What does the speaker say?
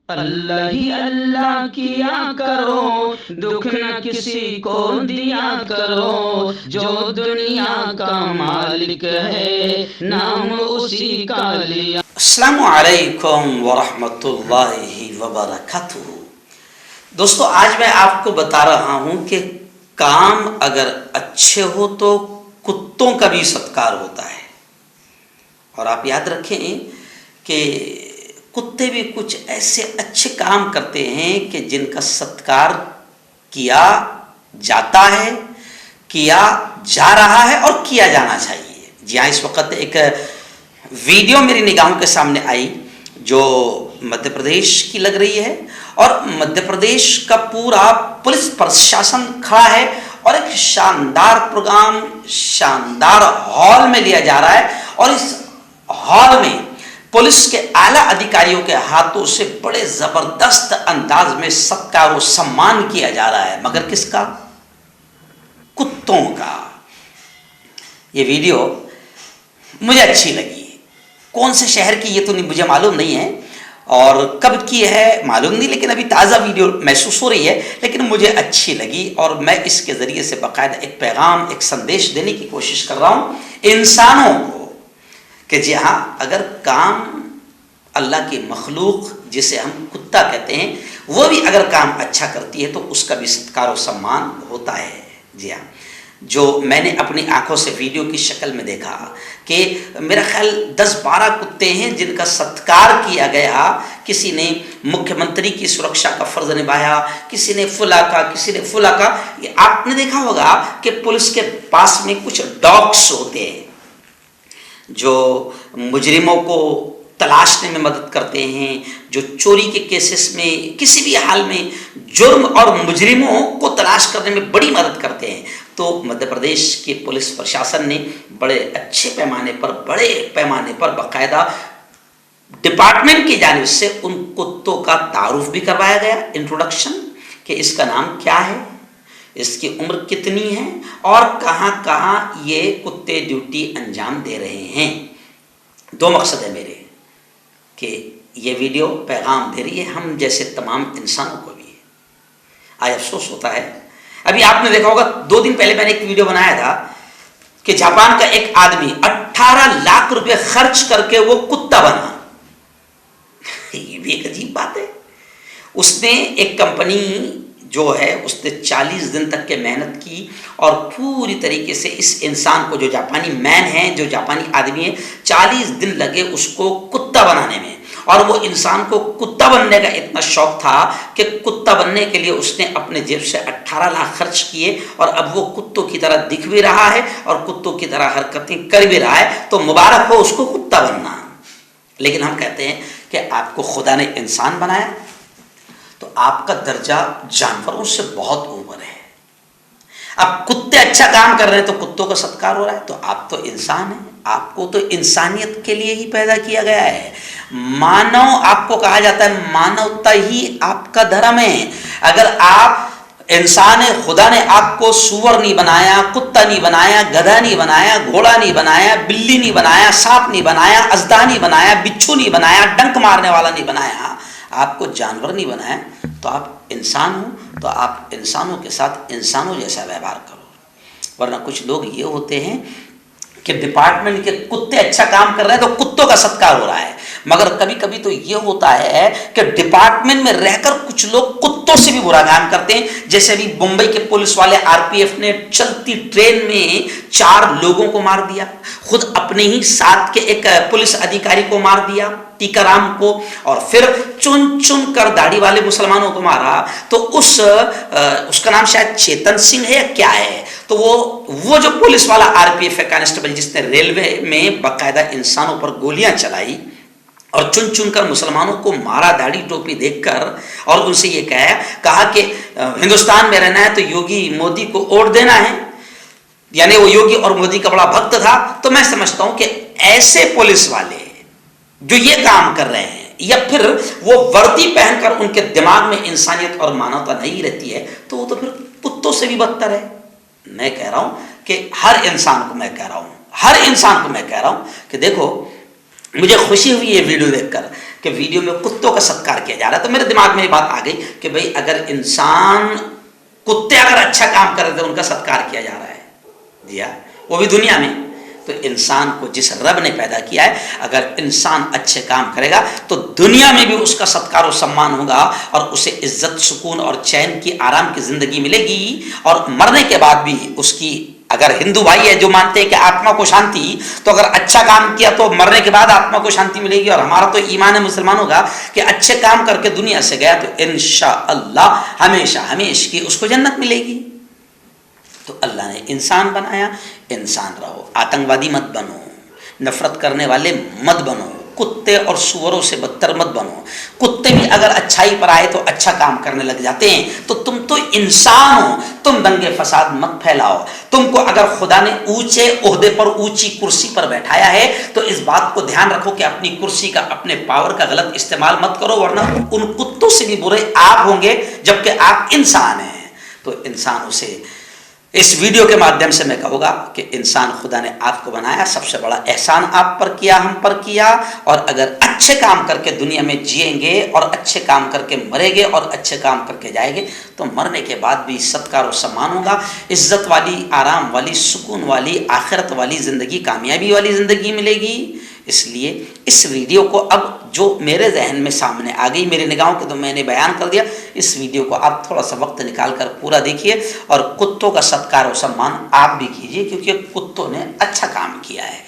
अल्लाह ही अल्लाह किया करो, दुख न किसी को दिया करो, जो दुनिया का मालिक है नाम उसी का लिया। अस्सलामु अलैकुम वरहमतुल्लाहि वबरकातुहू। दोस्तों, आज मैं आपको बता रहा हूं कि काम अगर अच्छे हो तो कुत्तों का भी सत्कार होता है। और आप याद रखें कि कुत्ते भी कुछ ऐसे अच्छे काम करते हैं कि जिनका सत्कार किया जाता है, किया जा रहा है और किया जाना चाहिए। जी हाँ, इस वक्त एक वीडियो मेरी निगाहों के सामने आई जो मध्य प्रदेश की लग रही है, और मध्य प्रदेश का पूरा पुलिस प्रशासन खड़ा है और एक शानदार प्रोग्राम शानदार हॉल में लिया जा रहा है। और इस हॉल में पुलिस के आला अधिकारियों के हाथों से बड़े जबरदस्त अंदाज में सत्कार और सम्मान किया जा रहा है, मगर किसका? कुत्तों का। ये वीडियो मुझे अच्छी लगी। कौन से शहर की ये तो नहीं, मुझे मालूम नहीं है, और कब की है मालूम नहीं, लेकिन अभी ताज़ा वीडियो महसूस हो रही है, लेकिन मुझे अच्छी लगी। और मैं इसके ज़रिए से बाकायदा एक पैगाम, एक संदेश देने की कोशिश कर रहा हूँ इंसानों को कि जी हाँ, अगर काम अल्लाह की मखलूक जिसे हम कुत्ता कहते हैं वो भी अगर काम अच्छा करती है तो उसका भी सत्कार और सम्मान होता है। जी हाँ, जो मैंने अपनी आंखों से वीडियो की शक्ल में देखा कि मेरा ख्याल 10-12 कुत्ते हैं जिनका सत्कार किया गया। किसी ने मुख्यमंत्री की सुरक्षा का फर्ज निभाया, किसी ने फुला का, किसी ने फुला का। आपने देखा होगा कि पुलिस के पास में कुछ डॉग्स होते हैं जो मुजरिमों को तलाशने में मदद करते हैं, जो चोरी के केसेस में किसी भी हाल में जुर्म और मुजरिमों को तलाश करने में बड़ी मदद करते हैं। तो मध्य प्रदेश के पुलिस प्रशासन ने बड़े अच्छे पैमाने पर बाकायदा डिपार्टमेंट की जानिब से उन कुत्तों का तारुफ भी करवाया गया, इंट्रोडक्शन, कि इसका नाम क्या है, इसकी उम्र कितनी है और कहाँ कहाँ ये कुत्ते ड्यूटी अंजाम दे रहे हैं। दो मकसद है मेरे कि ये वीडियो पैगाम दे रही है हम जैसे तमाम इंसानों को भी। आज अफसोस होता है, अभी आपने देखा होगा 2 दिन पहले मैंने एक वीडियो बनाया था कि जापान का एक आदमी 18 लाख रुपए खर्च करके वो कुत्ता बना। ये भी एक अजीब बात है। उसने एक कंपनी जो है उसने 40 दिन तक के मेहनत की और पूरी तरीके से इस इंसान को, जो जापानी मैन है, जो जापानी आदमी है, 40 दिन लगे उसको कुत्ता बनाने में। और वो इंसान को कुत्ता बनने का इतना शौक था कि कुत्ता बनने के लिए उसने अपने जेब से 18 लाख खर्च किए, और अब वो कुत्तों की तरह दिख भी रहा है और कुत्तों की तरह हरकतें कर भी रहा है। तो मुबारक हो उसको कुत्ता बनना। लेकिन हम कहते हैं कि आपको खुदा ने इंसान बनाया तो आपका दर्जा जानवरों से बहुत ऊपर है। अब कुत्ते अच्छा काम कर रहे हैं तो कुत्तों का सत्कार हो रहा है, तो आप तो इंसान हैं, आपको तो इंसानियत के लिए ही पैदा किया गया है। मानव आपको कहा जाता है, मानवता ही आपका धर्म है। अगर आप इंसान है, खुदा ने आपको सूअर नहीं बनाया, कुत्ता नहीं बनाया, गधा नहीं बनाया, घोड़ा नहीं बनाया, बिल्ली नहीं बनाया, सांप नहीं बनाया, अजदा नहीं बनाया, बिच्छू नहीं बनाया, डंक मारने वाला नहीं बनाया, आपको जानवर नहीं बनाया, तो आप इंसान हो तो आप इंसानों के साथ इंसानों जैसा व्यवहार करो। वरना कुछ लोग ये होते हैं कि डिपार्टमेंट के कुत्ते अच्छा काम कर रहे हैं तो कुत्तों का सत्कार हो रहा है, मगर कभी कभी तो ये होता है कि डिपार्टमेंट में रहकर कुछ लोग कुत्तों से भी बुरा काम करते हैं। जैसे अभी मुंबई के पुलिस वाले आरपीएफ ने चलती ट्रेन में 4 लोगों को मार दिया, खुद अपने ही साथ के एक पुलिस अधिकारी को मार दिया, टीकाराम को, और फिर चुन चुन कर दाढ़ी वाले मुसलमानों को मारा। तो उसका नाम शायद चेतन सिंह है या क्या है, तो वो जो पुलिस वाला आरपीएफ है कांस्टेबल, जिसने रेलवे में बाकायदा इंसानों पर गोलियां चलाई और चुन चुन कर मुसलमानों को मारा दाढ़ी टोपी देखकर, और उनसे ये कहा कि हिंदुस्तान में रहना है तो योगी मोदी को वोट देना है, यानी वो योगी और मोदी का बड़ा भक्त था। तो मैं समझता हूं कि ऐसे पुलिस वाले जो ये काम कर रहे हैं, या फिर वो वर्दी पहनकर उनके दिमाग में इंसानियत और मानवता नहीं रहती है, तो वो तो फिर कुत्तों से भी बदतर है। मैं कह रहा हूं कि हर इंसान को मैं कह रहा हूं कि देखो, मुझे खुशी हुई ये वीडियो देखकर कि वीडियो में कुत्तों का सत्कार किया जा रहा है, तो मेरे दिमाग में ये बात आ गई कि भाई अगर इंसान, कुत्ते अगर अच्छा काम कर रहे थे उनका सत्कार किया जा रहा है, जी हाँ, वो भी दुनिया में, तो इंसान को जिस रब ने पैदा किया है, अगर इंसान अच्छे काम करेगा तो दुनिया में भी उसका सत्कार और सम्मान होगा और उसे इज्जत, सुकून और चैन की, आराम की जिंदगी मिलेगी। और मरने के बाद भी उसकी, अगर हिंदू भाई है जो मानते हैं कि आत्मा को शांति, तो अगर अच्छा काम किया तो मरने के बाद आत्मा को शांति मिलेगी। और हमारा तो ईमान है मुसलमानों का कि अच्छे काम करके दुनिया से गया तो इंशाअल्लाह हमेशा हमेशा की उसको जन्नत मिलेगी। तो अल्लाह ने इंसान बनाया, इंसान रहो, आतंकवादी मत बनो, नफरत करने वाले मत बनो, कुत्ते और सुअरों से बदतर मत बनो। कुत्ते भी अगर अच्छाई पर आए तो अच्छा काम करने लग जाते हैं, तो तुम तो इंसान हो, तुम दंगे फसाद मत फैलाओ। तुमको अगर खुदा ने ऊंचे ओहदे पर, ऊंची कुर्सी पर बैठाया है, तो इस बात को ध्यान रखो कि अपनी कुर्सी का, अपने पावर का गलत इस्तेमाल मत करो, वरना उन कुत्तों से भी बुरे आप होंगे, जबकि आप इंसान हैं। तो इंसानों से इस वीडियो के माध्यम से मैं कहूँगा कि इंसान खुदा ने आपको बनाया, सबसे बड़ा एहसान आप पर किया, हम पर किया। और अगर अच्छे काम करके दुनिया में जिएंगे और अच्छे काम करके मरेंगे और अच्छे काम करके जाएंगे, तो मरने के बाद भी सत्कार और सम्मान होगा, इज्जत वाली, आराम वाली, सुकून वाली, आखिरत वाली ज़िंदगी, कामयाबी वाली ज़िंदगी मिलेगी। इसलिए इस वीडियो को अब जो मेरे जहन में सामने आ गई, मेरी निगाहों के, तो मैंने बयान कर दिया। इस वीडियो को आप थोड़ा सा वक्त निकाल कर पूरा देखिए और कुत्तों का सत्कार और सम्मान आप भी कीजिए, क्योंकि कुत्तों ने अच्छा काम किया है।